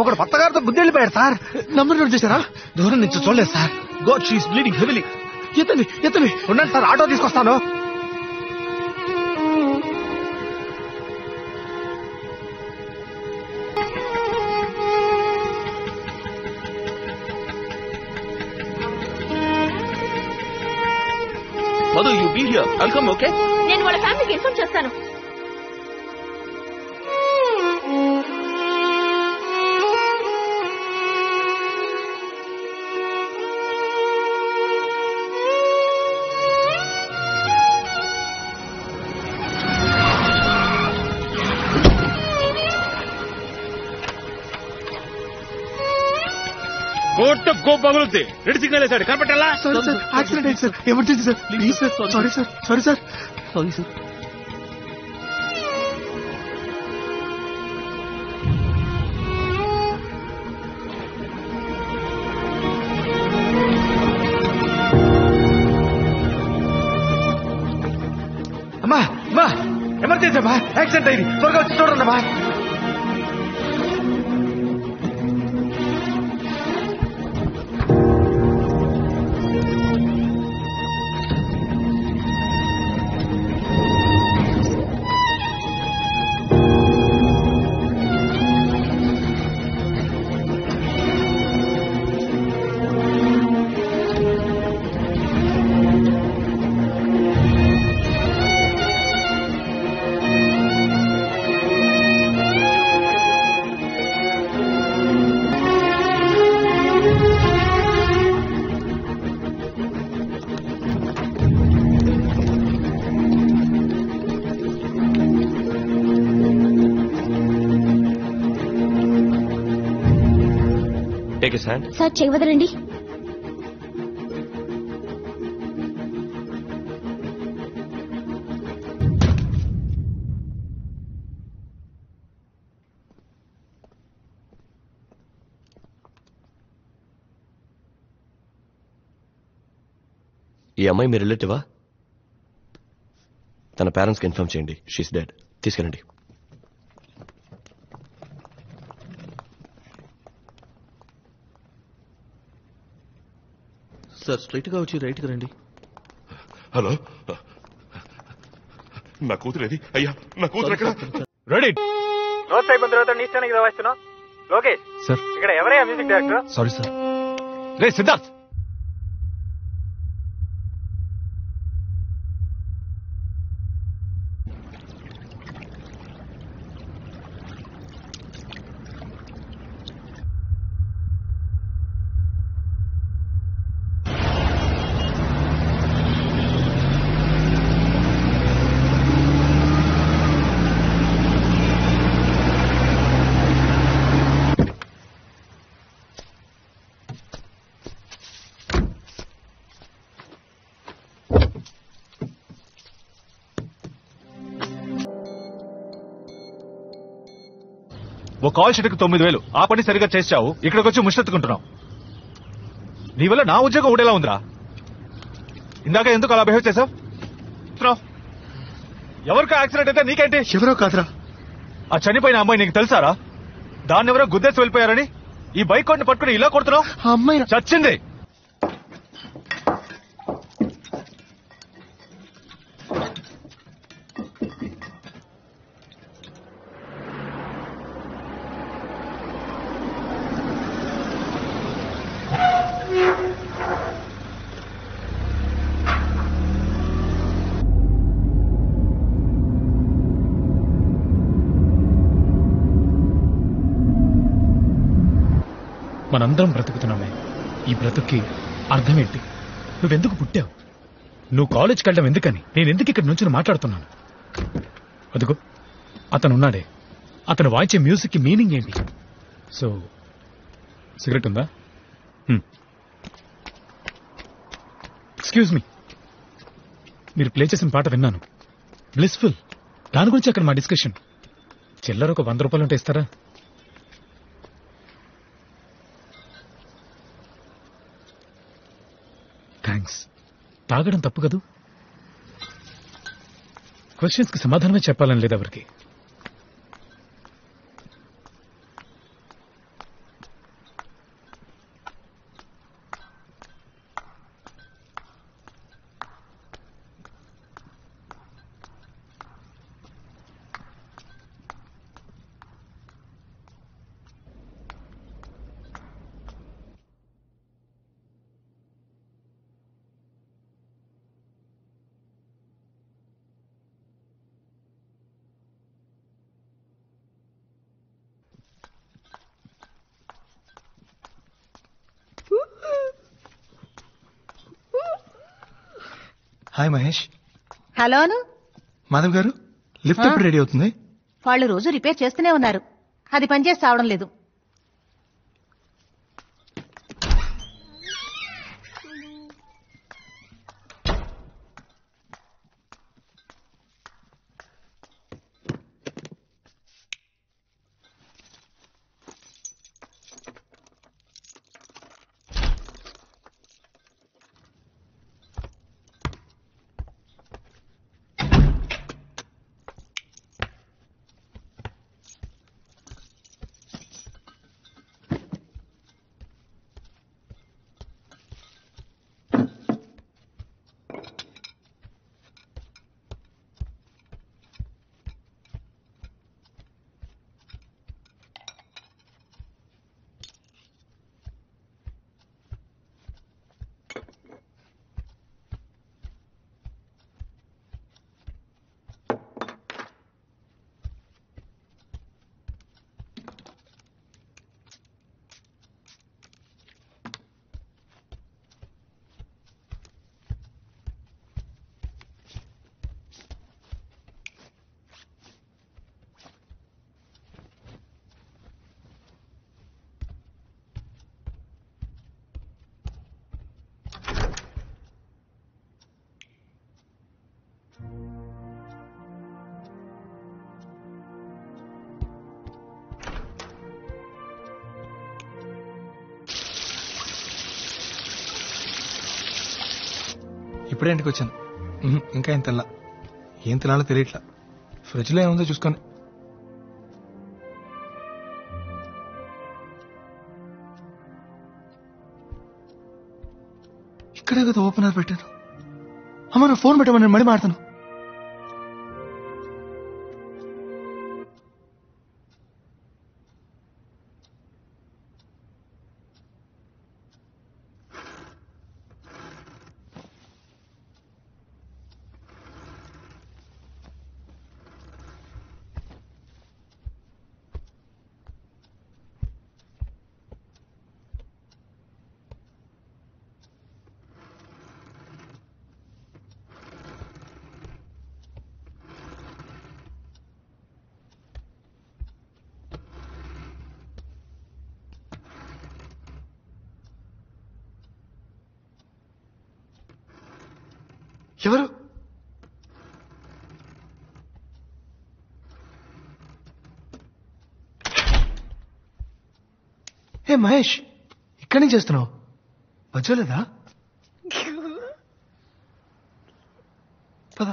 ఒకడు పత్తగారితో బుద్ధి వెళ్ళిపోయాడు సార్. నంబర్ నోట్ చేశారా? దూరం నుంచి చూడలేదు sir. God she is bleeding heavily. ఎత్తండి. ఉండండి సార్, ఆటో తీసుకొస్తాను. Madhu, you be here. I'll come. Okay, నేను వాళ్ళ ఫ్యామిలీకి ఇన్ఫార్మ్ చేస్తాను. కోర్టు గోపగులుద్ది. రెడ్ సిగ్నల్ వేసాడు, కనపట్టాలా? యాక్సిడెంట్ అయింది sir, emergency sir. Please sir. Sorry sir. Sorry sir. అమ్మా ఎమర్జెన్సీ అమ్మా, యాక్సిడెంట్ అయింది, త్వరగా వచ్చి చూడండి అమ్మా. సార్ చేయవదలండి. ఈ అమ్మాయి మీ రిలేటివా? తన పేరెంట్స్కి ఇన్ఫార్మ్ చేయండి. She's dead. తీసుకెళ్ళండి. సార్, స్ట్రైట్ గా వచ్చి రైట్ గా రండి. హలో, నా కూతురు ఏది? అయ్యా, నా కూతురు ఎక్కడ? రెడీ. రోడ్ అయిపోయిన తర్వాత నీ స్టాండ్ కదా వస్తున్నావు. లోకేష్ సార్, ఇక్కడ ఎవరయ్యా మ్యూజిక్ డైరెక్టర్? Sorry sir. రే సిద్ధార్థ్, ఓ కాల్ షీట్కి 9,000. ఆ పని సరిగా చేసావు, ఇక్కడికి వచ్చి ముష్టెత్తుకుంటున్నావు. నీ వల్ల నా ఉద్యోగం ఊడేలా ఉందిరా. ఇందాక ఎందుకు అలా బిహేవ్ చేసావు? ఎవరికో యాక్సిడెంట్ అయితే నీకేంటి? ఎవరో కాదురా, ఆ చనిపోయిన అమ్మాయి నీకు తెలుసారా? దాన్ని ఎవరో గుద్దేసి వెళ్ళిపోయారని ఈ బైక్ కోట్ని పట్టుకుని ఇలా కొడుతున్నావు. ఆ అమ్మాయి చచ్చింది. మనందరం బ్రతుకుతున్నామే. ఈ బ్రతుక్కి అర్థమేంటి? నువ్వెందుకు పుట్టావు? నువ్వు కాలేజ్కి వెళ్ళడం ఎందుకని నేనెందుకు ఇక్కడ నుంచి మాట్లాడుతున్నాను? అదుగో అతనున్నాడే, అతను వాయించే మ్యూజిక్కి మీనింగ్ ఏంటి? సో సిగరెట్ ఉందా? ఎక్స్క్యూజ్ మీ, మీరు ప్లే చేసిన పాట విన్నాను, బ్లిస్ఫుల్. దాని గురించి అక్కడ మా డిస్కషన్. చిల్లర ఒక 100 రూపాయలు ఉంటే ఇస్తారా? థ్యాంక్స్. తాగడం తప్పు కదూ? క్వశ్చన్స్ కి సమాధానమే చెప్పాలని లేదు ఎవరికి. హాయ్ మహేష్. హలోను. మాధవ్ గారు లిఫ్ట్ ఎప్పుడు రెడీ అవుతుంది? వాళ్ళు రోజు రిపేర్ చేస్తూనే ఉన్నారు, అది పనిచేసి రావడం లేదు. ఇప్పుడే ఇంటికి వచ్చాను. ఇంకా ఏం తినలా. ఏం తినాలో తెలియట్లా. ఫ్రిడ్జ్ లో ఏముందో చూసుకొని. ఇక్కడే కదా ఓపెనర్ పెట్టాను. అమ్మ నా ఫోన్ పెట్టమని నేను మడి మాడతాను. ఎవరు? ఏ మహేష్, ఇక్కడి నుంచి చేస్తున్నావు? వచ్చలేదా? పద.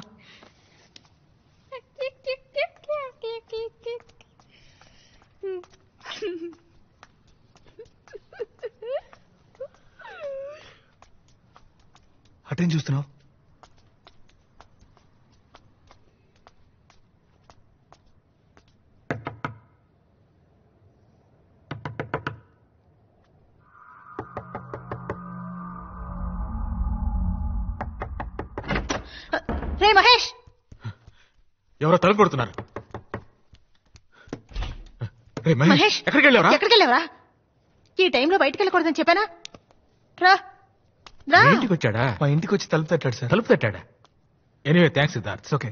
అటేం చూస్తున్నావు? రే మహేష్, ఎవరో తలుపు కొడుతున్నారు. మహేష్ ఎక్కడికి వెళ్ళావరా? ఎక్కడికి వెళ్ళావరా? ఈ టైంలో బయటికి వెళ్ళకూడదని చెప్పానా? రా రా. ఇంటికి వచ్చాడా? మా ఇంటికి వచ్చి తలుపు తట్టాడు సార్. తలుపు తట్టాడా? Anyway thanks Siddharth. Okay.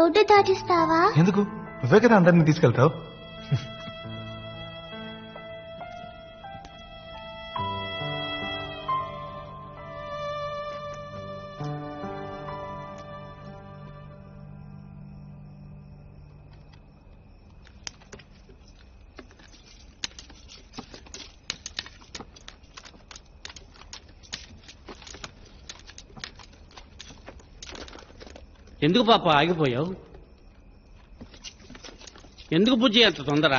Road దాటిస్తావా? ఎందుకు? నువ్వే కదా అందరినీ తీసుకెళ్తావు. ఎందుకు పాప ఆగిపోయావు? ఎందుకు బుజ్జి అంత తొందర?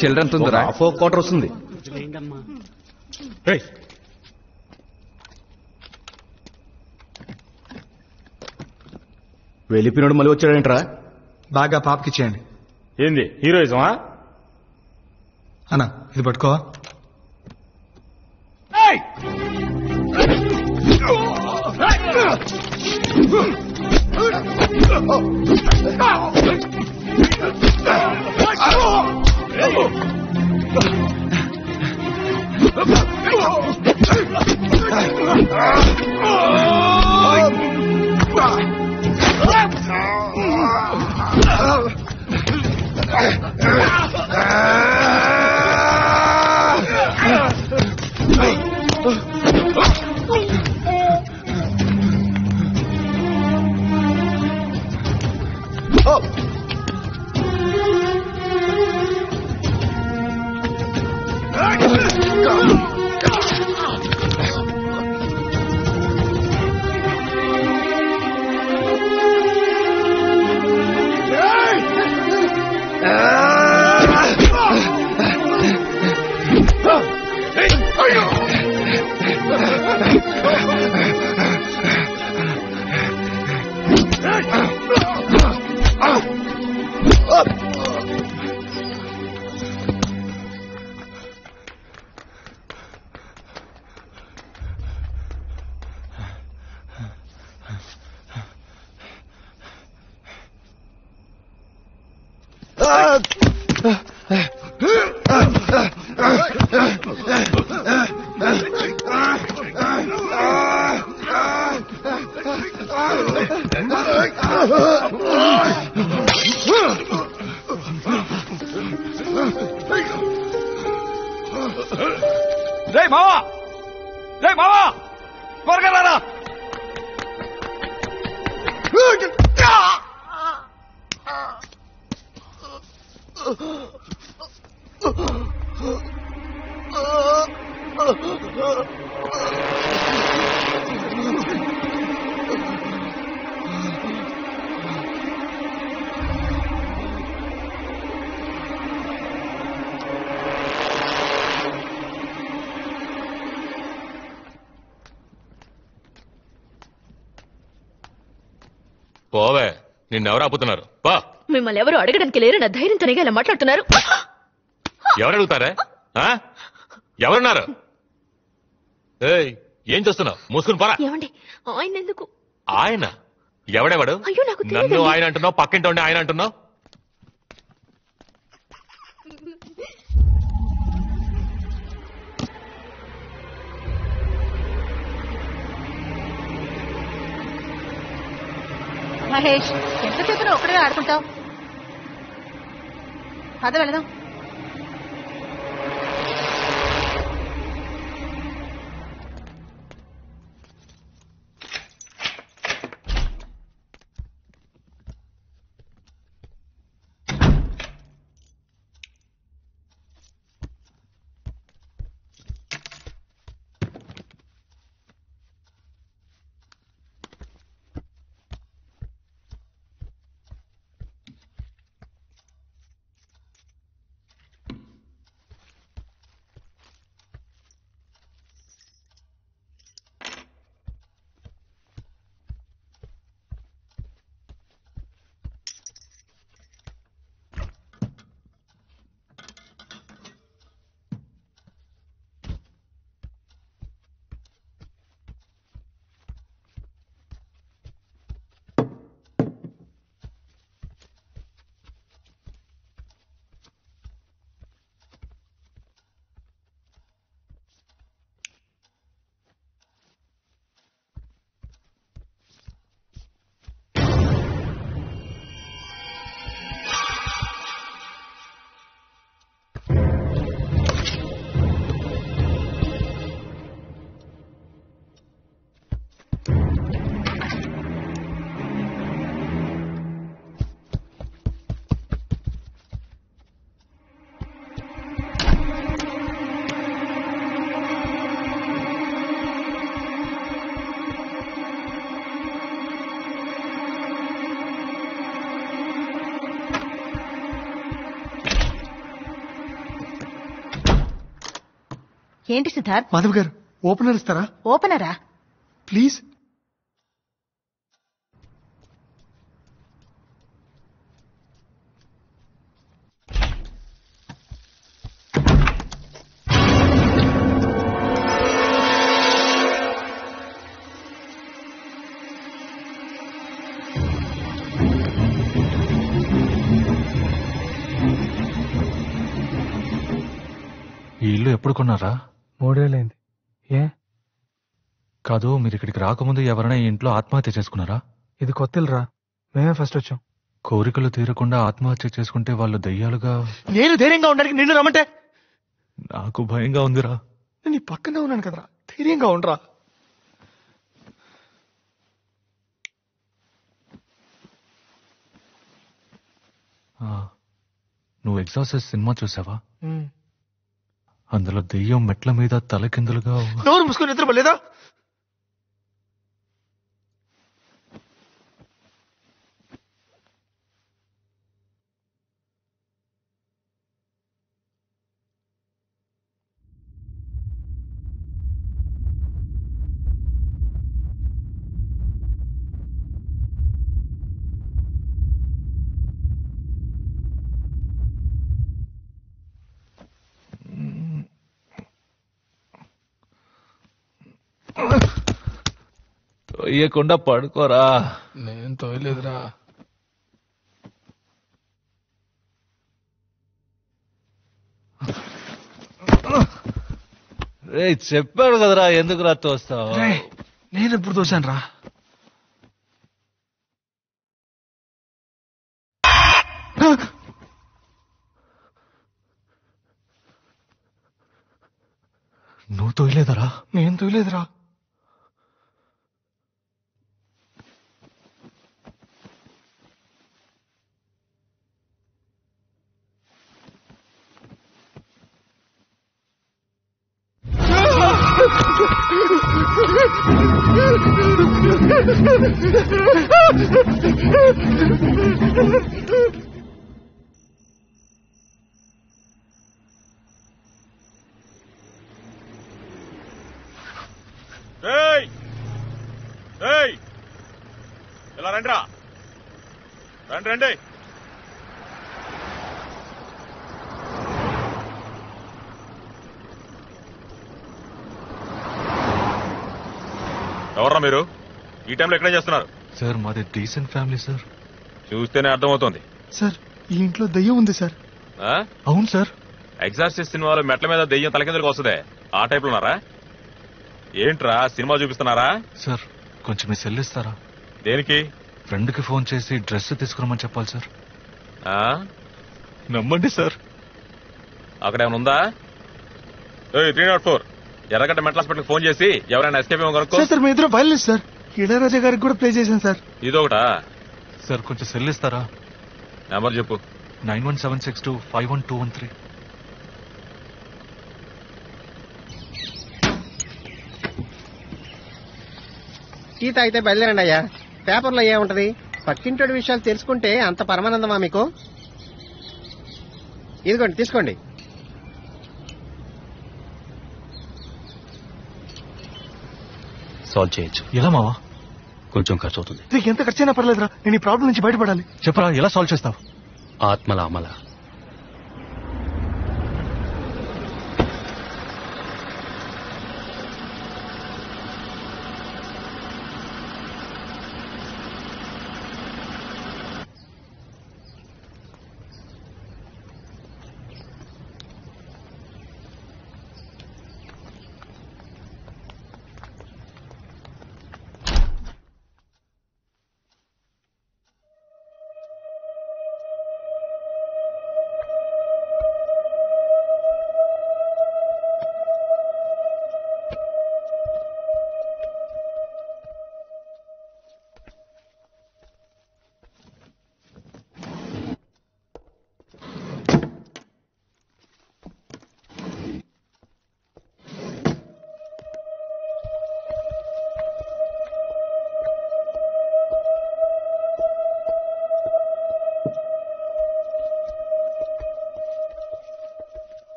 చిల్డ్రన్ తొందర 4 క్వార్టర్ వస్తుంది. వెళ్ళిపోయినోడు మళ్ళీ వచ్చాడంట్రా. బాగా పాపకిచ్చేయండి. ఏంది హీరోయిజమా? అన్నా ఇది పట్టుకోవా? రే మావా, రే మావా, త్వరగా రారా. పోవే, నిన్నెవరు ఆపుతున్నారు? పా. మిమ్మల్ని ఎవరు అడగడానికి లేరు, నా ధైర్యంతోనే ఇలా మాట్లాడుతున్నారు. ఎవరు అడుగుతారే? ఎవరున్నారు? ఏయ్, ఏం చేస్తున్నావు? మూసుకుని పరా. ఏమండి ఆయన ఎందుకు? ఆయన ఎవడెవడు? అయ్యో నాకు నన్ను ఆయన అంటున్నావు, పక్కింటి ఉండి ఆయన అంటున్నావు. మహేష్ ఎంతసేపు ఒక్కడే ఆడుకుంటావు? పద వెళదాం. ఏంటి సిద్ధార్థ్? మాధవ్ గారు ఓపెనర్ ఇస్తారా ఓపెనరా? ప్లీజ్. ఈ ఇల్లు ఎప్పుడు కొన్నారా? 3 ఏళ్ళైంది. ఏ? కాదు, మీరు ఇక్కడికి రాకముందు ఎవరైనా ఈ ఇంట్లో ఆత్మహత్య చేసుకున్నారా? ఇది కొత్త ఇల్లురా, మేమే ఫస్ట్ వచ్చాం. కోరికలు తీరకుండా ఆత్మహత్య చేసుకుంటే వాళ్ళు దయ్యాలుగా... నేను ధైర్యంగా ఉండడానికి నిన్ను రమ్మంటే? నాకు భయంగా ఉందిరా. నేను నీ పక్కనే ఉన్నాను కదరా, ధైర్యంగా ఉండరా. నువ్వు ఎగ్జార్సిస్ట్ సినిమా చూసావా? అందులో దెయ్యం మెట్ల మీద తలకిందులుగా... నోరు మూసుకొని నిద్రపోలేదా? తొయ్యకుండా పడుకోరా. నేను తోయలేదురా. రే చెప్పాడు కదరా, ఎందుకు రా తోస్తావు? నేను ఎప్పుడు తోసాను రా? నువ్వు తోయలేదరా? నేను తోయలేదురా. ఇలా రండిరా, రండి రండి. ఎవర్రా మీరు? ఈ టైంలో ఎక్కడే చేస్తున్నారు? సార్ మాది డీసెంట్ ఫ్యామిలీ సార్. చూస్తేనే అర్థమవుతోంది. సార్ ఈ ఇంట్లో దయ్యం ఉంది సార్. అవును సార్. ఎగ్జార్సిస్ట్ సినిమాలో మెట్ల మీద దెయ్యం తలకిందులకు వస్తుందే, ఆ టైప్ లో ఉన్నారా? ఏంట్రా సినిమా చూపిస్తున్నారా? సార్ కొంచెం మీ సెల్ ఇస్తారా? దేనికి? ఫ్రెండ్ కి ఫోన్ చేసి డ్రెస్ తీసుకురమ్మని చెప్పాలి సార్. నమ్మండి సార్. అక్కడేమైనా ఉందా? 304 ఎర్రగడ్డ మెంటల్ హాస్పిటల్ ఫోన్ చేసి ఎవరైనా ఎస్కేప్ ఏమో కనుక్కో. సార్ మీ ఇద్దరు బయలుదేరు సార్. ఇళయరాజా గారికి కూడా ప్లే చేశాను సార్. ఇదొకటా? సార్ కొంచెం సెల్ ఇస్తారా? నెంబర్ చెప్పు. 9176251213. టీ తాగితే బయలుదేరండి అయ్యా. పేపర్లో ఏముంటది? పక్కింటి విషయాలు తెలుసుకుంటే అంత పరమానందమా మీకు? ఇదిగోండి తీసుకోండి. సాల్వ్ చేయొచ్చు. ఎలా మావా? కొంచెం ఖర్చు అవుతుంది. నీకు ఎంత ఖర్చైనా పర్లేదురా, నేను ఈ ప్రాబ్లం నుంచి బయటపడాలి. చెప్పరా, ఎలా సాల్వ్ చేస్తావు? ఆత్మల అమల.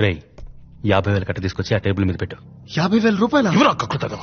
రేయ్ 50,000 కట్ట తీసుకొచ్చి ఆ టేబుల్ మీద పెట్టు. 50,000 రూపాయలు? ఎవరు కక్కుతుందా?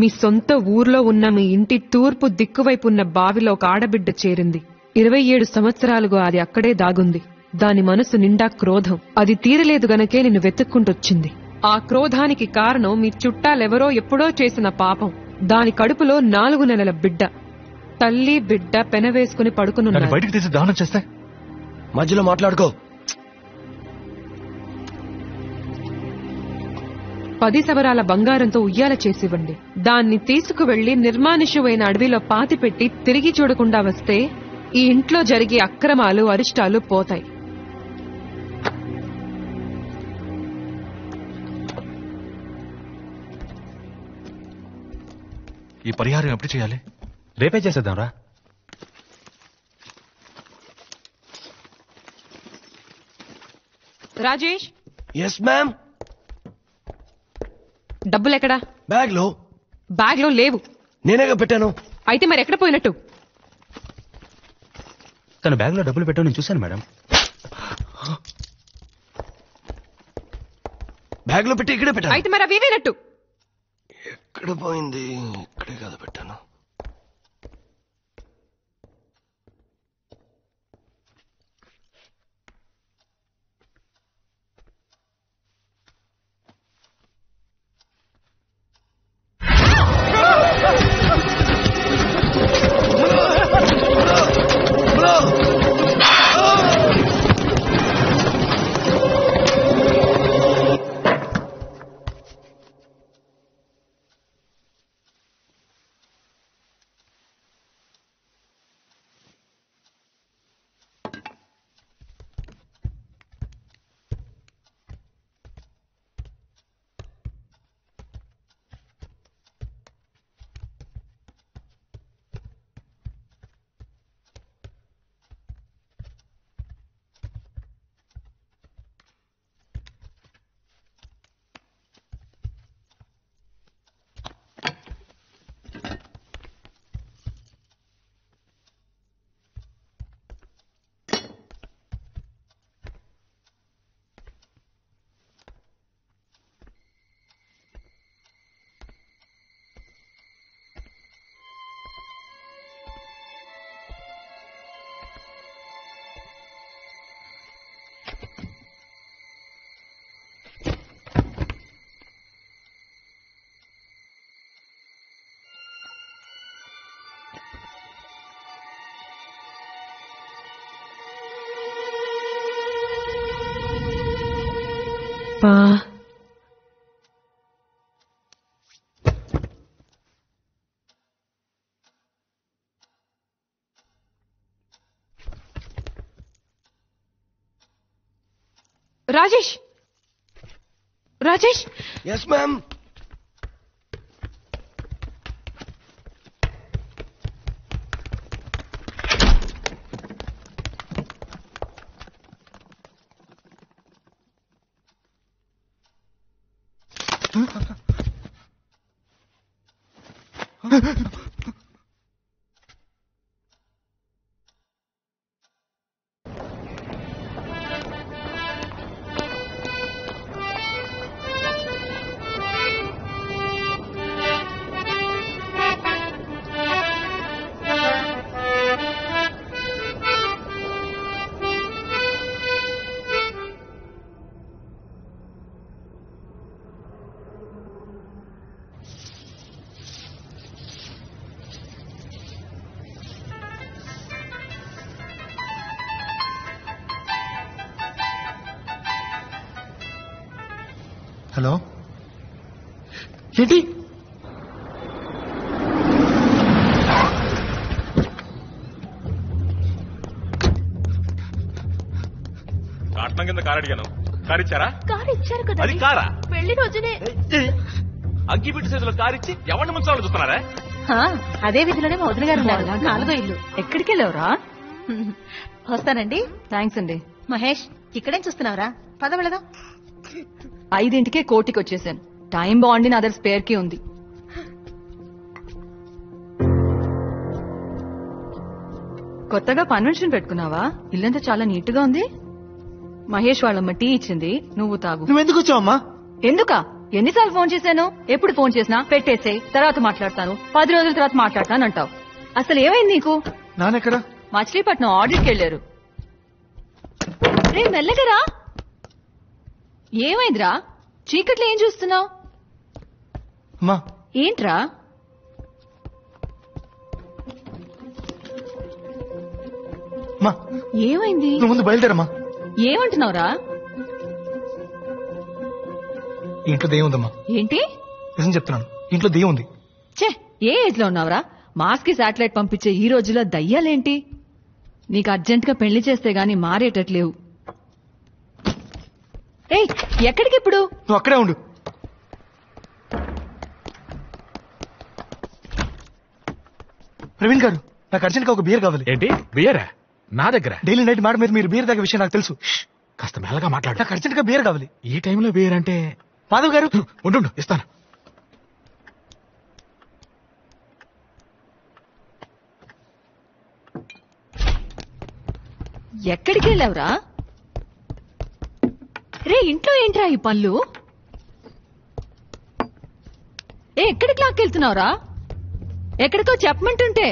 మీ సొంత ఊర్లో ఉన్న మీ ఇంటి తూర్పు దిక్కువైపు ఉన్న బావిలో ఒక ఆడబిడ్డ చేరింది. 27 సంవత్సరాలుగా అది అక్కడే దాగుంది. దాని మనసు నిండా క్రోధం. అది తీరలేదు గనకే నిన్ను వెతుక్కుంటొచ్చింది. ఆ క్రోధానికి కారణం మీ చుట్టాలెవరో ఎప్పుడో చేసిన పాపం. దాని కడుపులో 4 నెలల బిడ్డ. తల్లి బిడ్డ పెనవేసుకుని పడుకునున్నారు. బయటికి తీసి దానం చేస్తే మధ్యలో మాట్లాడుకో. 10 సవరాల బంగారంతో ఉయ్యాల చేసివ్వండి. దాన్ని తీసుకువెళ్లి నిర్మానుష్యమైన అడవిలో పాతిపెట్టి తిరిగి చూడకుండా వస్తే ఈ ఇంట్లో జరిగే అక్రమాలు అరిష్టాలు పోతాయి. ఈ పరిహారం ఎప్పుడు చేయాలి? రేపే చేసేద్దాం రా. రాజేష్. Yes ma'am. డబ్బులెక్కడా? బ్యాగ్ లో. బ్యాగ్ లో లేవు. నేనేగా పెట్టాను. అయితే మరి ఎక్కడ పోయినట్టు? తన బ్యాగ్ లో డబ్బులు పెట్టావు, నేను చూశాను మేడం. బ్యాగ్ లో పెట్టి ఇక్కడే పెట్టాను. అయితే మరి అవి ఏమైనట్టు? ఎక్కడ పోయింది? ఇక్కడే కదా పెట్టాను. దేవా. Rajesh, Rajesh. Yes ma'am. Hello, ఏంటి? కాటనం కింద కారు అడిగాను, కారు ఇచ్చారా? కారు ఇచ్చారు కదా. అది కారా? పెళ్లి రోజునే అగ్గిపెట్టి సైజులో కారు ఇచ్చి ఎవరిని ముంచాలని చూస్తున్నారా? అదే విధిలోనే మా వదిన గారు ఉన్నారు. 4వ ఇల్లు. ఎక్కడికి వెళ్ళావురా? వస్తానండి. థ్యాంక్స్ అండి. మహేష్, ఇక్కడేం చూస్తున్నావురా? పద వెళదాం. 5ంటికే కోటికి వచ్చేసాను. టైం బాగుండి నా దగ్గర స్పేర్ కి ఉంది. కొత్తగా కన్వెన్షన్ పెట్టుకున్నావా? ఇల్లంతా చాలా నీట్ గా ఉంది. మహేష్ వాళ్ళమ్మ టీ ఇచ్చింది, నువ్వు తాగు. నువ్వెందుకు వచ్చావమ్మా? ఎందుకా? ఎన్నిసార్లు ఫోన్ చేశాను? ఎప్పుడు ఫోన్ చేసినా పెట్టేసే, తర్వాత మాట్లాడతాను, 10 రోజుల తర్వాత మాట్లాడతాను అంటావు. అసలు ఏమైంది నీకు? నాన్నెక్కడా? మచిలీపట్నం ఆడిట్కి వెళ్ళారు. రే మెల్లగరా. ఏమైందిరా? చీకట్లో ఏం చూస్తున్నావు? అమ్మా, ఏంట్రా? అమ్మా, ఏమైంది? నువ్వు ముందు బయలుదేరమ్మా. ఏమంటున్నావురా? ఇంట్లో దెయ్యం ఉందమ్మా. ఏంటి? నిజం చెప్తున్నాను, ఇంట్లో దెయ్యం ఉంది. ఛే, ఏ ఏజ్ లో ఉన్నావురా? మాస్ కి శాటిలైట్ పంపించే ఈ రోజుల్లో దయ్యాలేంటి? నీకు అర్జెంట్ గా పెళ్లి చేస్తే గాని మారేటట్లేవు. ఏయ్, ఎక్కడికి ఇప్పుడు? నువ్వు అక్కడే ఉండు. ప్రవీణ్ గారు, నాకు అర్జెంట్ గా ఒక బియర్ కావాలి. ఏంటి బియరా? నా దగ్గర డైలీ నైట్ మాట మీద మీరు బియర్ తాగే విషయం నాకు తెలుసు. కాస్త మెల్లగా మాట్లాడు. నాకు అర్జెంట్ గా బియర్ కావాలి. ఈ టైంలో బియర్ అంటే? మాధవ్ గారు, ఉండు ఇస్తాను. ఎక్కడికి వెళ్ళావురా? రే, ఇంట్లో ఏంట్రా ఈ పళ్ళు? ఎక్కడికి లాక్కెళ్తున్నావురా? ఎక్కడికో చెప్పమంటుంటే.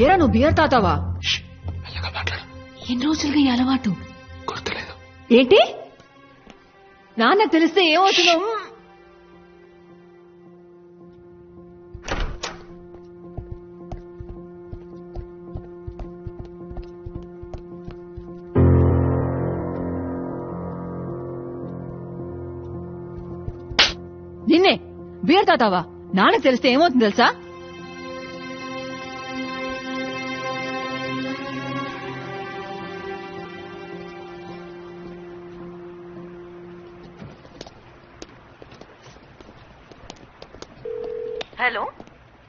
ఏరా, నువ్వు బియర్ తాతావా? ఎన్ని రోజులుగా ఈ అలవాటు? గుర్తులేదు. ఏంటి? నాన్నకు తెలిస్తే ఏమవుతుందో? నిన్నే బియర్ తాతావా? నాన్నకు తెలిస్తే ఏమవుతుంది తెలుసా? Hello,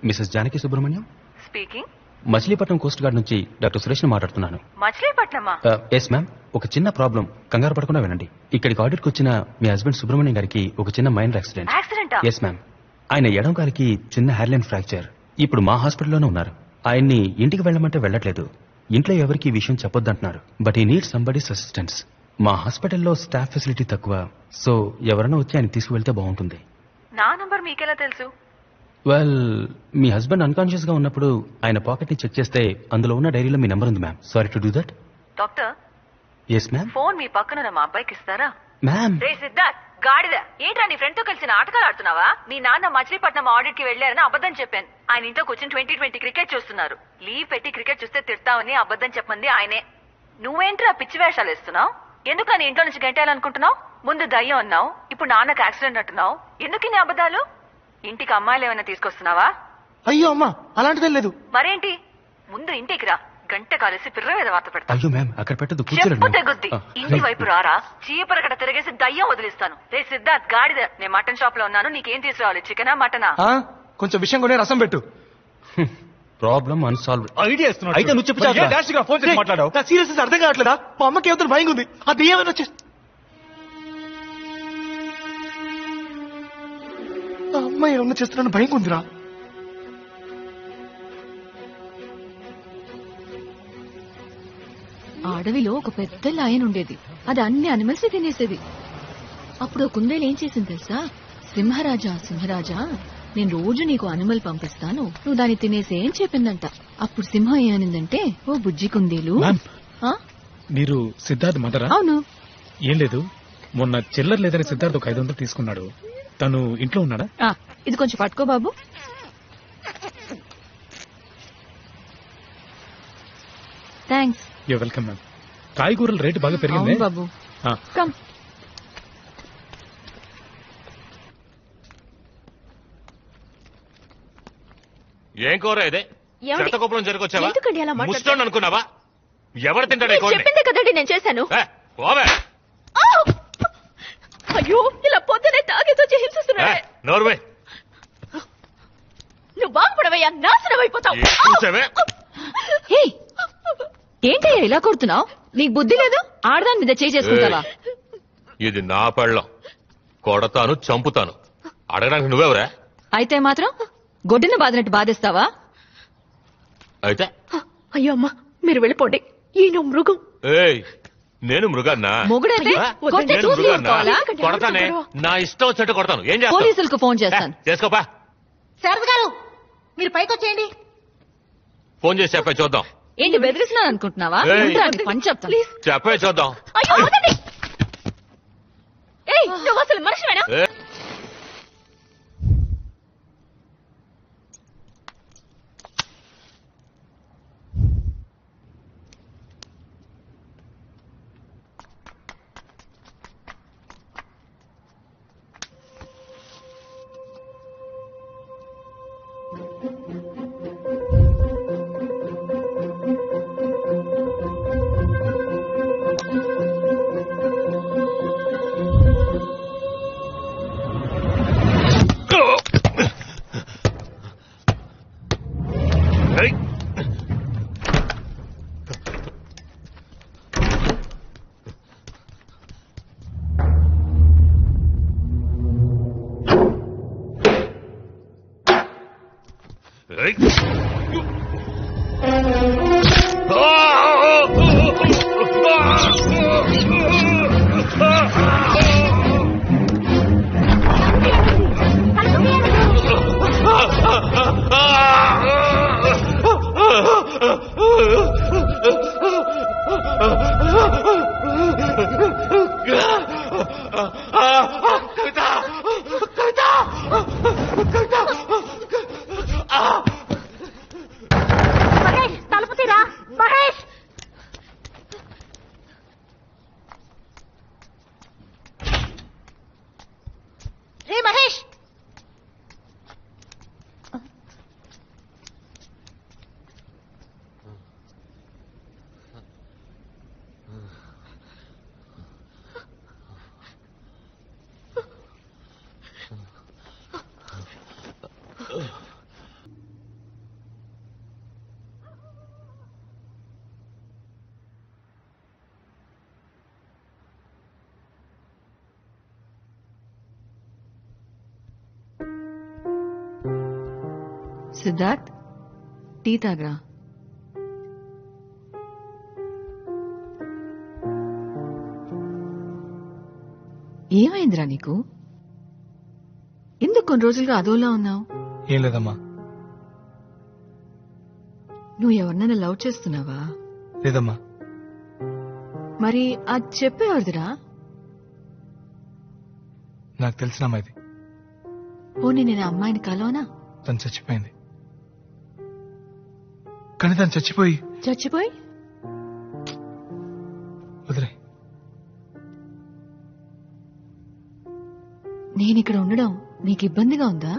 Mrs Janaki Subrahmanyam speaking. Machilipatnam coast guard నుంచి డాక్టర్ సురేష్ ని మాట్లాడుతున్నాను. మచిలీపట్నమా? Yes ma'am. ఒక చిన్న ప్రాబ్లం, కంగారు పడకుండా వినండి. ఇక్కడికి ఆడిట్కి వచ్చిన మీ హస్బెండ్ సుబ్రహ్మణ్యం గారికి ఒక చిన్న మైనర్ యాక్సిడెంట్. యాక్సిడెంటా? Yes ma'am. ఆయన ఎడం కాలికి చిన్న హెయిర్లైన్ ఫ్రాక్చర్. ఇప్పుడు మా హాస్పిటల్లోనే ఉన్నారు. ఆయన్ని ఇంటికి వెళ్ళమంటే వెళ్ళట్లేదు. ఇంట్లో ఎవరికి ఈ విషయం చెప్పొద్దంటున్నారు. బట్ ఈ నీడ్ సంబడీస్ అసిస్టెన్స్. మా హాస్పిటల్లో స్టాఫ్ ఫెసిలిటీ తక్కువ, సో ఎవరైనా వచ్చి ఆయన తీసుకువెళ్తే బాగుంటుంది. నా నంబర్ మీకెలా తెలుసు? వెల్, మీ హస్బెండ్ అన్కాన్షియస్ గా ఉన్నప్పుడు ఆయన పాకెట్ ని చెక్ చేస్తే అందులో ఉన్న డైరీలో మీ నెంబర్ ఉంది ma'am. Sorry to do that. Doctor, yes ma'am. Phone మీ పక్కన మా అబ్బాయికి ఇస్తారా? మ్యామ్. రే సిద్ధార్థ్, గాడిద, ఏంట్రా నీ ఫ్రెండ్ తో కలిసి నాటకాలు ఆడుతున్నావా? మీ నాన్న మచిలీపట్నం ఆడిట్ కి వెళ్లారని అబద్ధం చెప్పాను. ఆయన ఇంట్లో కూర్చొని 2020 క్రికెట్ చూస్తున్నారు. లీవ్ పెట్టి క్రికెట్ చూస్తే తిడతామని అబద్ధం చెప్పమంది ఆయనే. నువ్వేంట్రా పిచ్చి వేషాలు వేస్తున్నావు? ఎందుకని ఇంట్లో నుంచి గంటేయాలనుకుంటున్నావు? ముందు దయ్యం అన్నావు, ఇప్పుడు నాన్నకు యాక్సిడెంట్ అంటున్నావు. ఎందుకు ఇన్ని అబద్ధాలు? ఇంటికి అమ్మాయిలు ఏమైనా తీసుకొస్తున్నావా? అయ్యో అమ్మా, అలాంటిదేం లేదు. మరేంటి? ముందు ఇంటికి రా, గంట కాలేసి పిర్ర మీద వార్త పెడతా. అయ్యో మ్యామ్, అక్కడ పెట్టదు, చెప్పు తెగుద్ది. ఇంటి వైపు రారా, చీపరకట తిరిగేసి దయ్యం వదిలిస్తాను. రే సిద్ధార్థ్ గాడిద, నేను మటన్ షాప్ లో ఉన్నాను, నీకేం తీసుకురావాలి? చికెనా మటనా? కొంచెం విషయం కొనే రసం పెట్టు. Problem unsolved. ఐడియా ఇస్తున్నాడు. అయితే నువ్వు చెప్పు. ఫోన్ చేసి మాట్లాడావు. సీరియస్ అర్థం కావట్లేదా? మా అమ్మకి ఏదో భయం ఉంది. అది ఏమైనా వచ్చే అమ్మాయి ఏమన్నా చేస్తున్నా భయం ఉందిరా. అడవిలో ఒక పెద్ద లయన్ ఉండేది. అది అన్ని అనిమల్స్ తినేసేది. అప్పుడు కుందేలు ఏం చేసింది తెలుసా? సింహరాజా సింహరాజా, నేను రోజు నీకు అనిమల్ పంపిస్తాను, నువ్వు దాన్ని తినేసే అని చెప్పిందంట. అప్పుడు సింహం ఏమనిందంటే, ఓ బుజ్జి కుందేలు. మీరు సిద్ధార్థ్ మదరా? అవును. ఏం లేదు, మొన్న చిల్లర లేదని సిద్ధార్థ్ ఒక 500 తీసుకున్నాడు. తను ఇంట్లో ఉన్నాడా? ఇది కొంచెం పట్టుకో బాబు. థ్యాంక్స్. You welcome ma'am. కాయగూరల రేటు బాగా పెరిగింది బాబు. కమ్. ఏం కూర ఇదే? చెత్తకుప్పలం జరిగొచ్చావా? ఎందుకండి అలా మాట్లాడుతున్నారు? ముస్టోన్ అనుకున్నావా? ఎవరు తింటాడు? చెప్పిందే కదండి నేను చేశాను. అయ్యో, ఇలా పొద్దునే తాగేతో హింసిస్తున్నాడే. నోర్వే, నువ్వు బాగుపడవయ్యా, నాశనం అయిపోతావు. ఏంటయ్యా ఇలా కొడుతున్నావు? నీకు బుద్ధి లేదు? ఆడదాని మీద చేయి చేసుకుంటావా? ఇది నా పెళ్ళం, కొడతాను, చంపుతాను. అడగడానికి నువ్వెవరా? అయితే మాత్రం గొడ్డున బాదినట్టు బాధేస్తావా? అయితే అయ్యో అమ్మా, మీరు వెళ్ళిపోండి. ఈయన మృగం. ఏయ్, నేను మృగాన్నా? మొగుడైతే కొట్టి నేను చూసి మృగాన్నా? ఊరుకోవాలా? కొడతానే, నా ఇష్టం వచ్చినట్టు కొడతాను. ఏం చేస్తావు? పోలీసులకు ఫోన్ చేస్తాను. చేసుకోపా. శారద గారు, మీరు పైకి వచ్చేయండి. ఫోన్ చేసి చెప్పే చూద్దాం. ఏంటి బెదిరిస్తున్నాను అనుకుంటున్నావా? పని చెప్తాను. చెప్పే చూద్దాం. నువ్వు అసలు మనిషివేనా? సిద్ధార్థ్, టీ తాగరా. ఏమైందిరా నీకు? ఎందుకు కొన్ని రోజులుగా అదోలా ఉన్నావు? ఏం లేదమ్మా. నువ్వు ఎవరినైనా లవ్ చేస్తున్నావా? లేదమ్మా. మరి అది చెప్పేవాడిదిరా. నాకు తెలిసిన అమ్మాయిది. పోనీ నేను అమ్మాయిని కలవనా? తను చచ్చిపోయింది. కానీ తను చచ్చిపోయి నేనిక్కడ ఉండడం నీకు ఇబ్బందిగా ఉందా?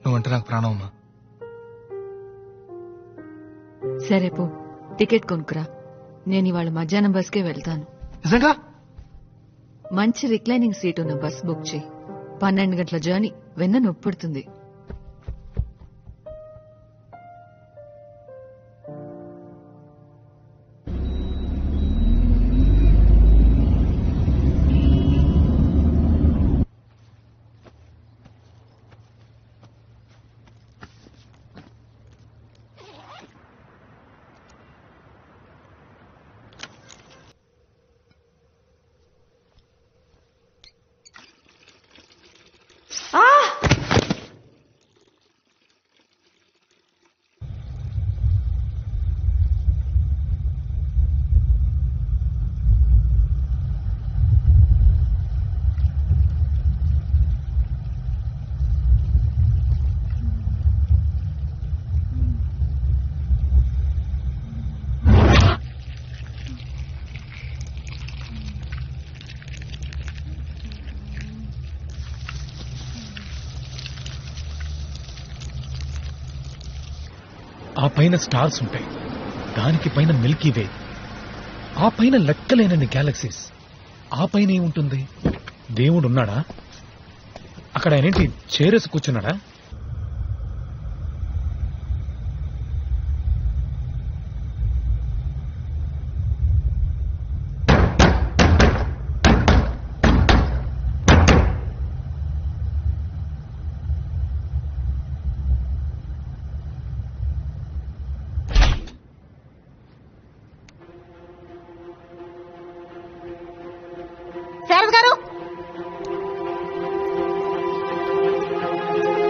నువ్వంటే నాకు ప్రాణం అమ్మా. సరే పో, టికెట్ కొనుక్కురా. నేను ఇవాళ మధ్యాహ్నం బస్కే వెళ్తాను. నిజంగా? మంచి రిక్లైనింగ్ సీట్ ఉన్న బస్ బుక్ చేయి. 12 గంటల జర్నీ, వెన్న నొప్పుడుతుంది. ఆ పైన స్టార్స్ ఉంటాయి, దానికి పైన మిల్కీ వే, ఆ పైన లెక్కలేనన్ని గ్యాలక్సీస్, ఆ పైన ఏముంటుంది? దేవుడు ఉన్నాడా? అక్కడ ఆయనేంటి చేరేసి కూర్చున్నాడా? శారద గారు,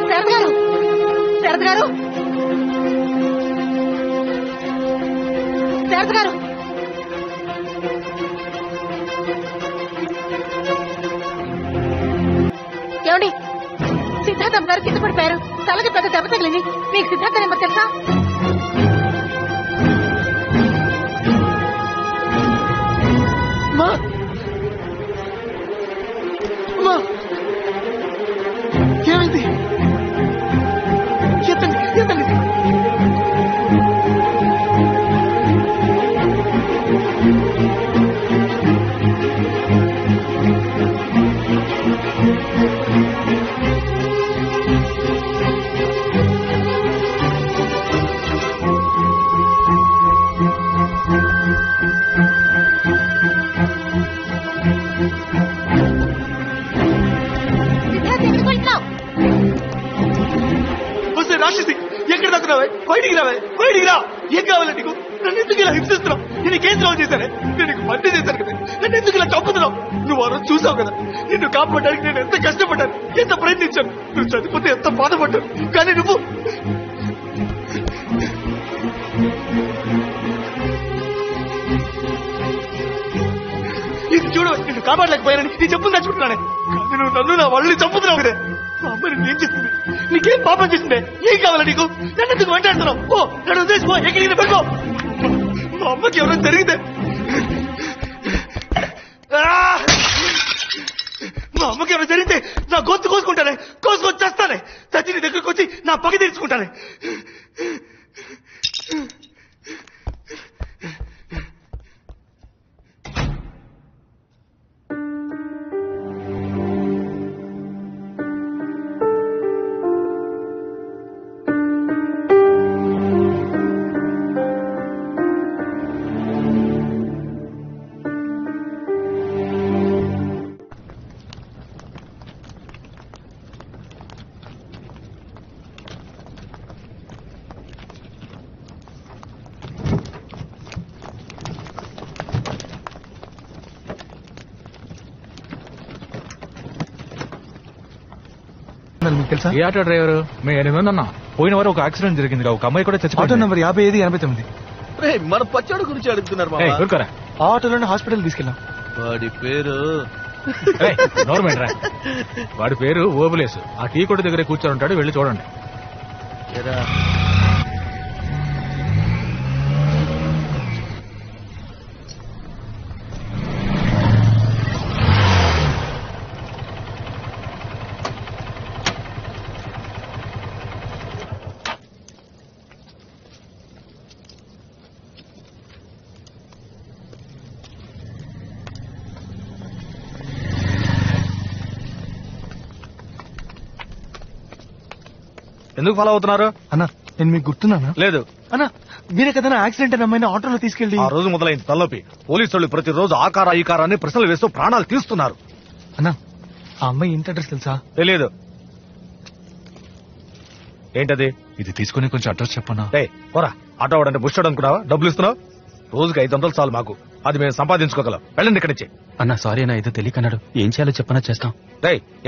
శారద గారు, శారద గారు, శారద గారు, ఏమండి? సిద్ధార్థం గారు కింద పడిపోయారు. తలకి పెద్ద దెబ్బ తగిలింది. మీకు సిద్ధార్థ నెంబర్ తెలుసా? ఏమైంది? ఎత్తండి, ఎత్తండి. రాక్షసి, ఎక్కడ దక్కున్నావే? బయటికి రావే, బయటికి రా. ఏం కావాలి నీకు? నన్ను ఎందుకు ఇలా హింసిస్తున్నావు? నేను నీకేం ద్రోహం చేశానే? నేను నీకు మంచి చేశాను కదా, నన్ను ఎందుకు ఇలా చంపుతున్నావు? నువ్వు ఆ రోజు చూసావు కదా, నిన్ను కాపాడడానికి నేను ఎంత కష్టపడ్డాను, ఎంత ప్రయత్నించాను. నువ్వు చనిపోతే ఎంత బాధపడ్డాను. కానీ నువ్వు ఇది చూడు, నిన్ను కాపాడలేకపోయానని నీ చెప్పులు తెచ్చుకుంటున్నానే. కానీ నువ్వు నన్ను నా వాళ్ళని చంపుతున్నావు కదా. మా అమ్మని ఏం చేస్తుంది? నీకేం పాపం చేసిందే? ఏం కావాలా నీకు? నన్ను ఎందుకు వెంటాడుతున్నావు? ఓ, నన్ను ఉద్దేశిపో, ఎక్కడికి పెట్టుకో. మా అమ్మకి ఎవరైనా జరిగితే, మా అమ్మకి ఎవరైనా జరిగితే నా గొంతు కోసుకుంటానే, కోసుకొని చేస్తానే. చచ్చి నీ దగ్గరకు వచ్చి నా పగ తీర్చుకుంటానే. మీకు తెలుసా? ఏ ఆటో డ్రైవరు? మేము 8 మంది ఉన్నాం. పోయిన వారు ఒక యాక్సిడెంట్ జరిగింది, ఒక అమ్మాయి కూడా చచ్చిపోయింది. Auto number 5589. మన పచ్చడి గురించి అడుగుతున్నారు. ఆ ఆటోలోనే హాస్పిటల్ తీసుకెళ్ళాం. వాడి పేరు వాడి పేరు ఓబులేసు. ఆ టీ కొట్టు దగ్గర కూర్చొని ఉంటాడు, వెళ్ళి చూడండి. ఎందుకు ఫాలో అవుతున్నారు? అన్నా నేను మీకు గుర్తున్నానా? లేదు. అన్నా మీరే కదా యాక్సిడెంట్ అయిన అమ్మాయిని ఆటోలో తీసుకెళ్ళి. ఆ రోజు మొదలైంది తలనొప్పి. పోలీసు వాళ్ళు ప్రతిరోజు ఆ కారా అని ప్రశ్నలు వేస్తూ ప్రాణాలు తీస్తున్నారు. అన్నా ఆ అమ్మాయి ఇంటి అడ్రస్ తెలుసా? తెలియదు. ఏంటది? ఇది తీసుకుని కొంచెం అడ్రస్ చెప్పనా? పోరా, ఆటో వాడంటే బుష్టాడు అనుకున్నావా? డబ్బులు ఇస్తున్నావు? రోజుకి 500 చాలు మాకు, అది మేము సంపాదించుకోగలం. వెళ్ళండి ఇక్కడి నుంచి. అన్నా సారీ అన్నా, ఏదో తెలియకన్నాడు. ఏం చేయాలో చెప్పనా చేస్తాం.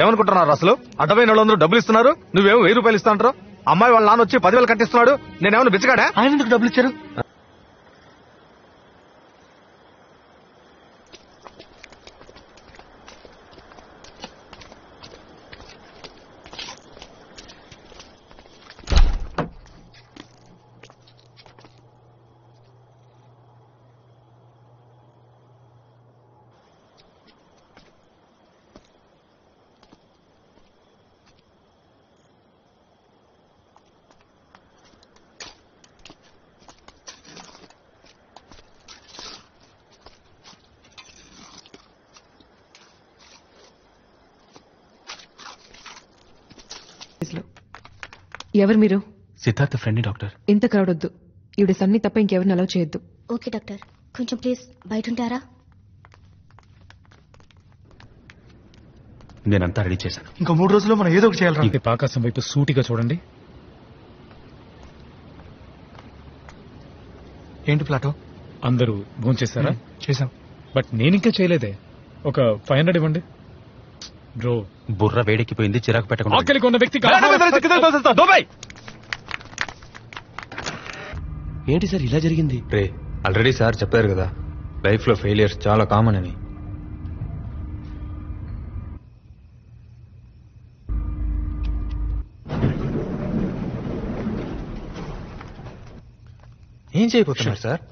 ఏమనుకుంటున్నారు అసలు? అడ్డమైన వాళ్ళందరూ డబ్బులు ఇస్తున్నారు, నువ్వేమో 1000 రూపాయలు ఇస్తా అంటారు. అమ్మాయి వాళ్ళ నాన్న వచ్చి 10,000 కట్టిస్తున్నాడు. నేనేమన్నా బిచ్చగాడా? ఆయన ఎందుకు డబ్బులు ఇచ్చారు? ఎవరు మీరు? Siddhartha friend doctor. ఇంత క్రౌడ్ వద్దు. ఈవిడ సన్ని తప్ప ఇంకెవరిని అలౌ చేయొద్దు. ఓకే డాక్టర్, కొంచెం ప్లీజ్ బయట ఉంటారా? నేనంతా రెడీ చేశాను. ఇంకా 3 రోజుల్లో మనం ఏదో ఒకటి చేయాలి. ఇది ఆకాశం వైపు సూటిగా చూడండి. ఏంటి ప్లాటో? అందరూ భోంచేశారా? చేశాం. బట్ నేనింకా చేయలేదే. ఒక 500 ఇవ్వండి బ్రో. బుర్ర వేడెక్కిపోయింది, చిరాకు పెట్టకుండా. ఆకలికి ఉన్న వ్యక్తికి ఏంటి సార్ ఇలా జరిగింది? రే ఆల్రెడీ సార్ చెప్పారు కదా, లైఫ్ లో ఫెయిలియర్స్ చాలా కామన్ అని. ఏం చేయబోతున్నారు సార్?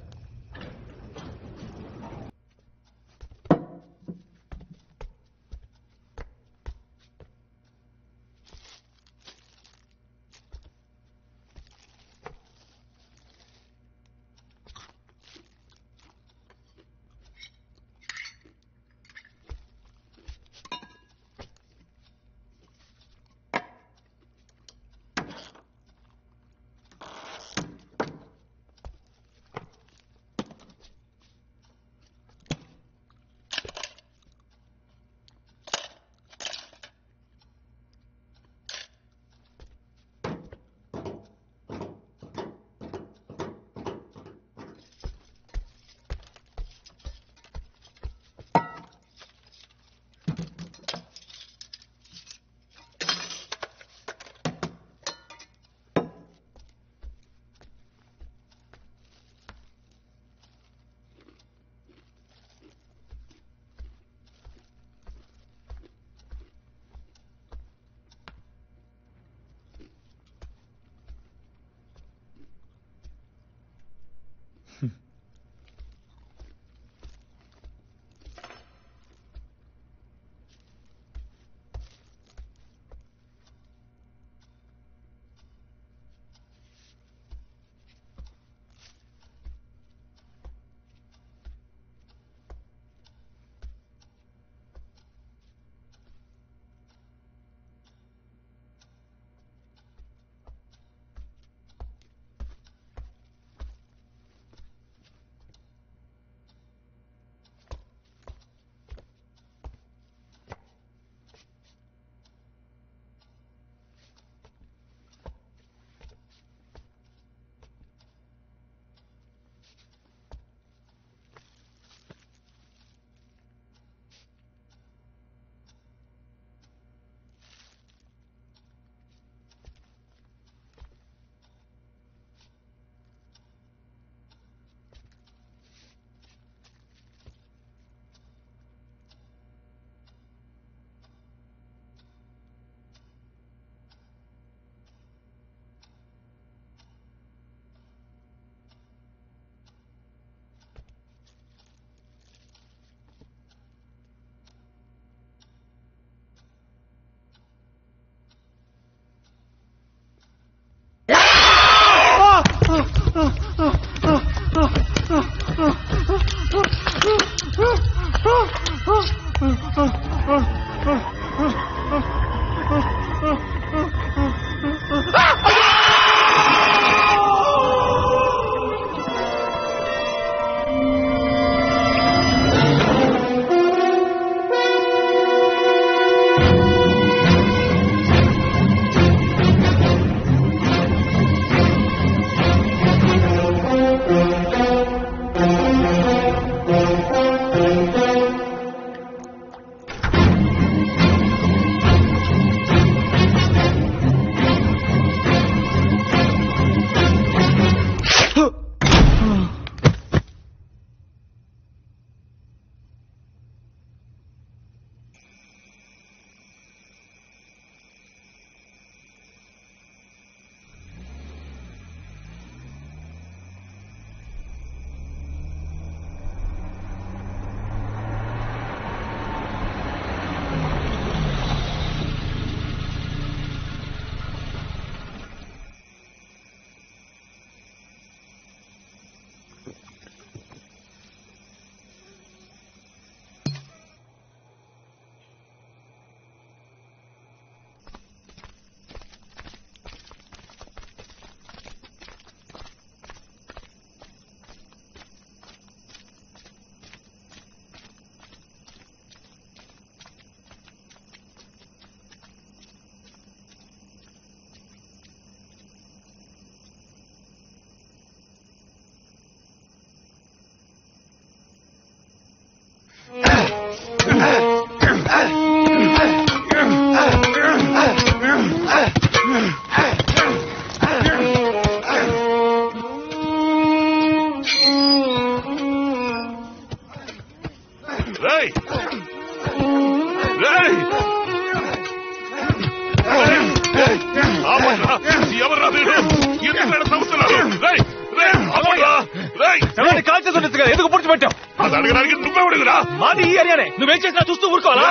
కాల్చేసి ఎందుకు పూడ్చిపెట్టావు? అది అడగడానికి నువ్వెవడుగురా? మాది ఈ ఏరియానే, నువ్వేం చేసినా చూస్తూ ఊరుకోవాలా?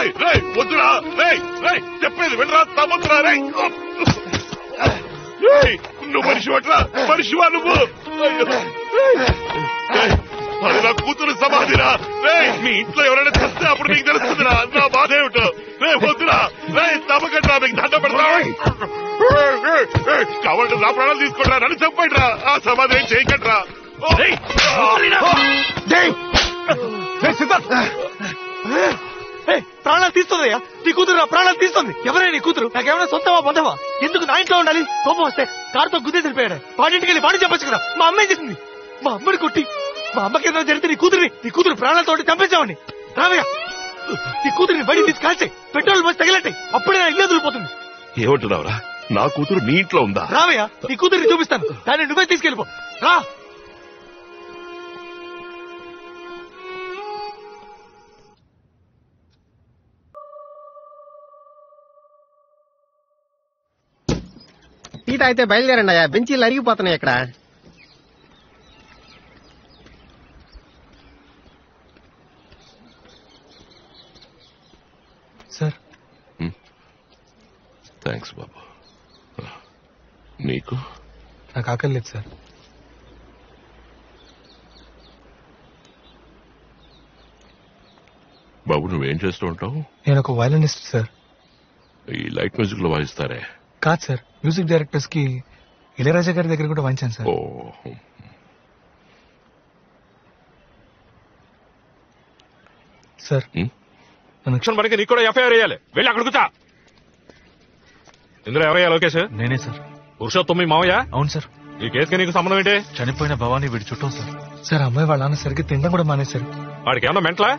వద్దురా, చెప్పేది వినరా, తమ్ముతురా. నువ్వు మనిషివట్రా, మనిషివా నువ్వు? అది నా కూతురు సమాధిరా. మీ ఇంట్లో ఎవరైనా చస్తే అప్పుడు నీకు తెలుస్తుందిరా నా బాధ ఏమిటో. వద్దురా, తమకట్రా, మీకు దండ పెడతా. కావాలంటే నా ప్రాణాలు తీసుకుంటా, నన్ను చెప్పండి రా. ఆ సమాధి ఏం చేయకండి. ప్రాణాలు తీస్తుందయ్యా, నీ కూతురు నా ప్రాణాలు తీస్తుంది. ఎవరైనా నీ కూతురు నాకేమైనా సొంతమా బంధమా? ఎందుకు నా ఇంట్లో ఉండాలి? కోపం వస్తే కారుతో గుద్దేసి వెళ్ళిపోయాడు. వాడింటికి వెళ్ళి వాడి చెప్పొచ్చు కదా. మా అమ్మాయి చేసింది. మా అమ్మని కొట్టి మా అమ్మకి ఏదైనా జరిగితే నీ కూతురు ప్రాణాలతో చంపేసామని. రావయ్యా, నీ కూతురిని బయటికి తీసి కాల్చే, పెట్రోల్ బస్ తగిలట్టాయి. అప్పుడే నా ఇల్లు వదిలిపోతుంది. ఏమంటున్నావురా? నా కూతురు నీ ఇంట్లో ఉందా? రావయ్యా, నీ కూతురిని చూపిస్తాను. దాన్ని నువ్వే తీసుకెళ్ళిపో. రా. టీ తాగితే బయలుదేరండి అయ్యా, బెంచీలు అరిగిపోతున్నాయి ఇక్కడ. సార్. థ్యాంక్స్ బాబు. నీకు? నాకు ఆకలి లేదు సార్. బాబు నువ్వేం చేస్తూ ఉంటావు? నేను ఒక వయలినిస్ట్ సార్. ఈ లైట్ మ్యూజిక్ లో వాయిస్తారే? కాదు సార్, మ్యూజిక్ డైరెక్టర్స్ కి ఇళయరాజా గారి దగ్గర కూడా వాయించాను సార్. సార్ మనకి నీకు కూడా ఎఫ్ఐఆర్ వేయాలి. వెళ్ళి అక్కడ కూర్చో. ఇందులో ఎవరయ్యా లోకేష్? నేనే సార్. పురుషోత్తం మీ మావయ్య? అవును సార్. ఈ కేసుకి నీకు సంబంధం ఏంటి? చనిపోయిన భవానీ వీడి చుట్టూ సార్. సార్ అమ్మాయి వాళ్ళ నాన్న సరిగ్గా తినడం కూడా మానేశారు. వాడికి ఏమన్నా మెంట్లా?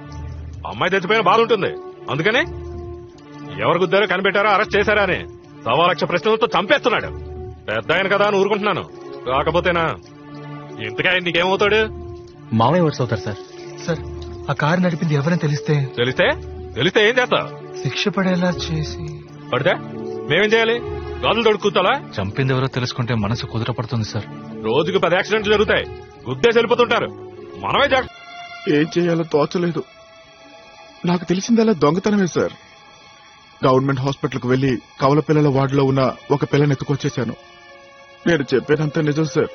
అమ్మాయి తెచ్చిపోయిన బాధ ఉంటుంది. అందుకని ఎవరు గుద్దారో కనిపెట్టారో అరెస్ట్ చేశారా అని 1.25 లక్ష ప్రశ్నలతో చంపేస్తున్నాడు. పెద్ద ఆయన కదా అని ఊరుకుంటున్నాను. కాకపోతేనా ఇంతగా నీకేమవుతాడు? మావయ్య వర్స్ అవుతారు సార్. సార్ ఆ కారు నడిపింది ఎవరైనా తెలిస్తే తెలిస్తే ఏం చేస్తా? శిక్ష పడేలా చేసి. పడితే మేమేం చేయాలి? గాజులు తోడు కూతాలా? చంపింది ఎవరో తెలుసుకుంటే మనసు కుదురపడుతుంది సార్. రోజుకు 10 యాక్సిడెంట్లు జరుగుతాయి. గుద్దేసి వెళ్ళిపోతుంటారు. మనమే ఏం చేయాలో తోచలేదు. నాకు తెలిసిందల్లా దొంగతనమే సార్. గవర్నమెంట్ హాస్పిటల్కి వెళ్లి కవల పిల్లల వార్డులో ఉన్న ఒక పిల్లని ఎత్తుకొచ్చేశాను. నేను చెప్పేదంతా నిజం సార్.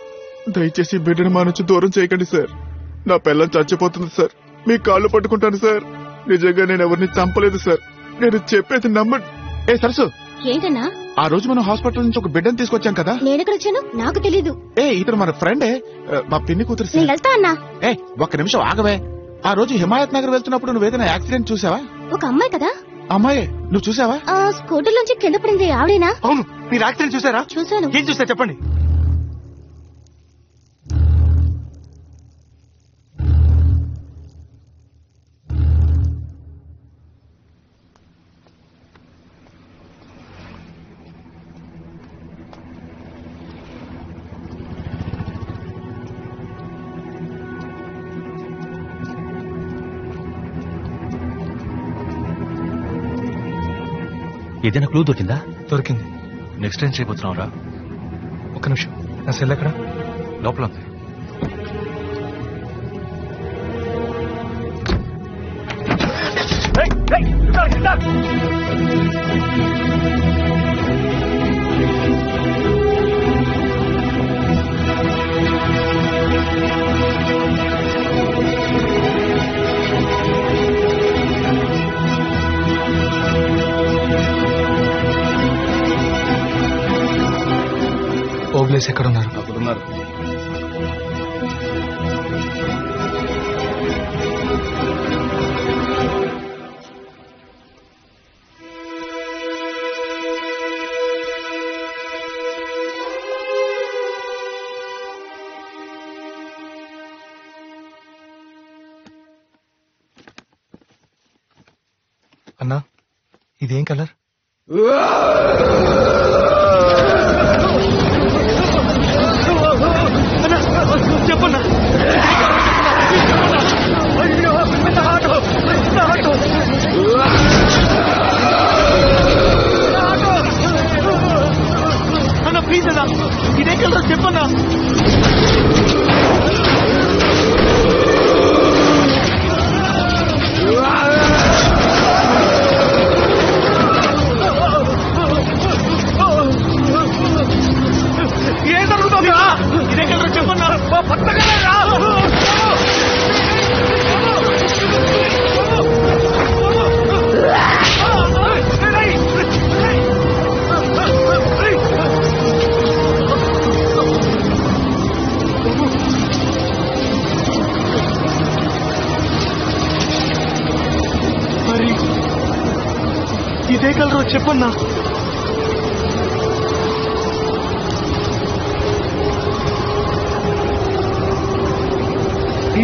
దయచేసి బిడ్డను మా నుంచి దూరం చేయకండి సార్. నా పిల్లని చచ్చిపోతుంది సార్. మీ కాళ్ళు పట్టుకుంటాను సార్. నిజంగా నేను ఎవరిని చంపలేదు సార్. నేను చెప్పేది నమ్మండి. ఏ సరసు, ఏంటన్నా? ఆ రోజు మనం హాస్పిటల్ నుంచి ఒక బిడ్డను తీసుకొచ్చాం కదా. నేనెక్కడొచ్చాను? నాకు తెలీదు. ఇతను మన ఫ్రెండే, మా పిన్ని కూతురు సార్. వెళ్తా అన్నా. ఒక్క నిమిషం ఆగవే. ఆ రోజు హిమాయత్ నగర్ వెళ్తున్నప్పుడు నువ్వేదైనా యాక్సిడెంట్ చూసావా? ఒక అమ్మాయి కదా. అమ్మాయి నువ్వు చూసావా? స్కూటర్ నుంచి కింద పడింది ఆవిడేనా? అవును. మీరు యాక్సిడెంట్ చూసారా? చూశాను. ఏం చూసా చెప్పండి. ఏదైనా క్లూ దొరికిందా? దొరికింది. నెక్స్ట్ ఏం చేయబోతున్నావురా? ఒక నిమిషం, నా సెల్ ఎక్కడ? లోపల ఉంది. ఓబ్లేస్ ఎక్కడున్నారు? అక్కడున్నారు. అన్నా ఇదేం కలర్? చెప్పన్నా. అన్న ప్లీజ్ అన్నా, ఇదే కలర్ చెప్పన్నా. చెప్పన్నా.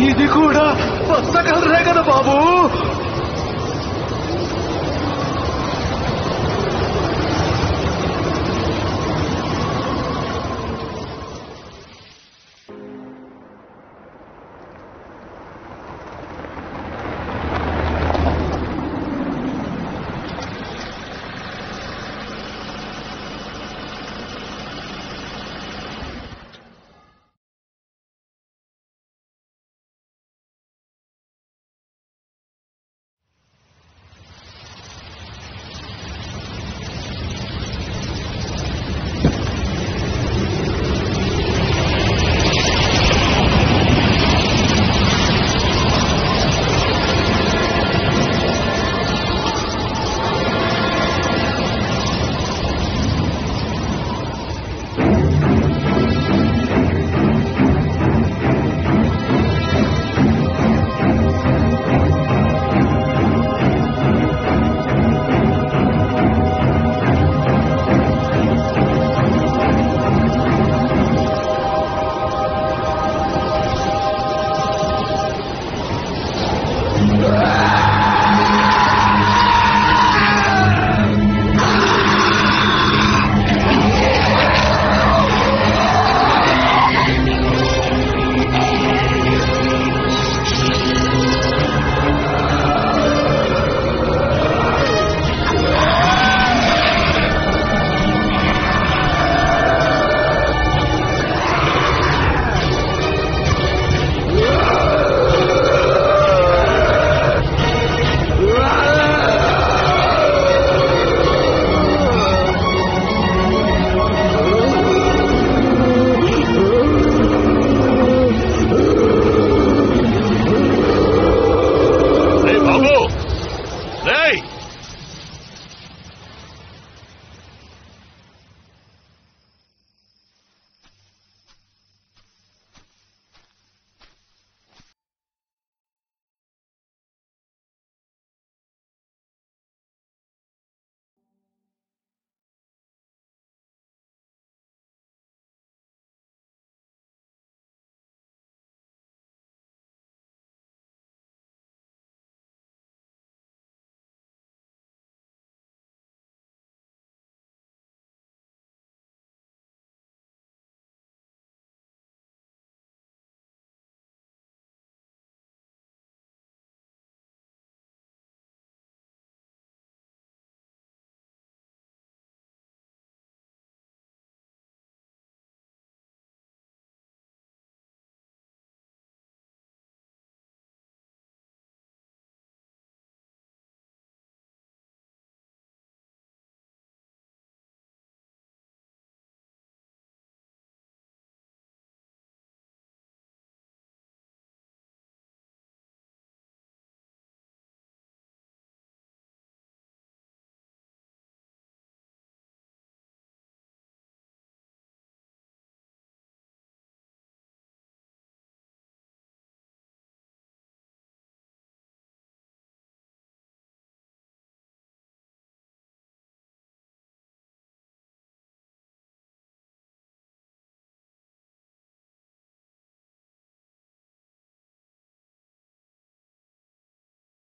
ఇది కూడా పచ్చ కలరే కదా బాబు.